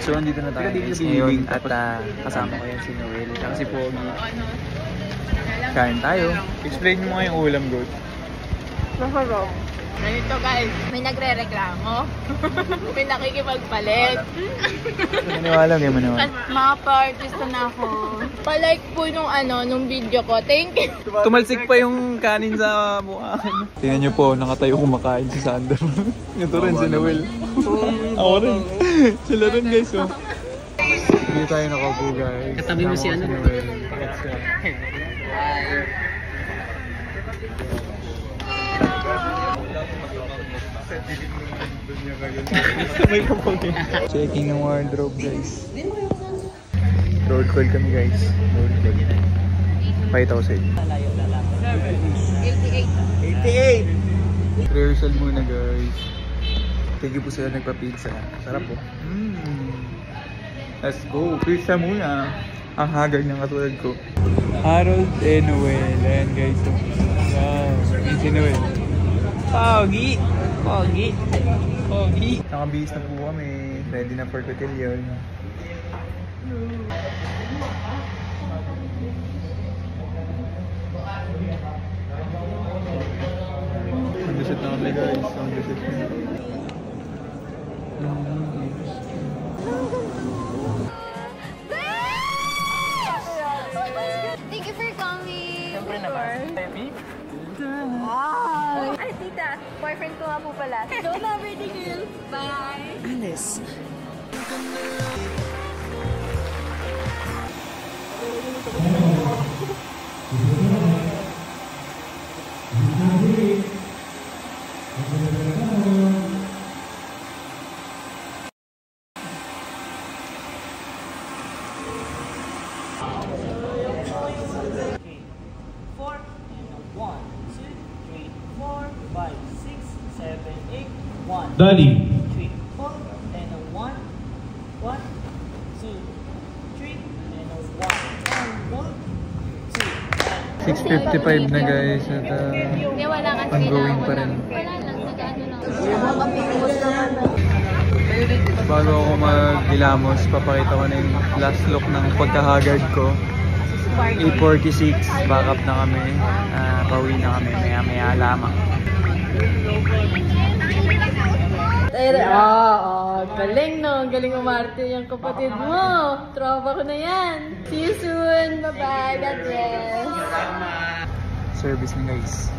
So, nandito na tayo guys ngayon at kasama ko yan si Noel at si Pogi. Kain tayo. Explain mo nga yung ulam, Goat. Masarap. Ganito guys, may nagre-reklamo. May nakikipagpalit. Maniwala kayo, maniwala. Mga pa-artista na ako. Pa-like po nung video ko. Thank you. Tumalsik pa yung kanin sa mukha. Tingnan nyo po, nakatayo kumakain si Sander. Ito rin si Noel. Ako rin. Sila rin guys, oh. Hindi tayo nakaupo guys. Katabi mo si ano? Noel. Checking ng wardrobe guys. Road call kami guys. Road call. 5,000. 88. Rehearsal muna guys. Thank you po sila nagpa-pizza. Sarap po. Let's go. Pizza muna. Ang haggard ng katulad ko. Harold and Noel. Ayan guys. Wow. Ayan si Noel. Pogi! Pogi! Pogi! Nakabihis na po kami. Ready na for cotillion. Ang visit na kami guys. Ang visit na. Thank you for coming. Siyempre naman. Baby? Wow! Ay, tita. Boyfriend ko nga po pala. Don't everything else. Bye! Alice. Dali. 3, 4, and a 1, 1, 2, 3, and a 1, 6:55 na guys at Wala kasi ongoing pa rin. Wala lang, nag-ano lang. Bago ako mag-gilamos, papakita ko na yung last look ng pagka-haggard ko. 8:46, back up na kami. Pauwi na kami, maya-maya lamang. Galing no, galing umarte yung kapatid mo. Tropa ko na yan. See you soon. Bye-bye. God bless. Service na guys.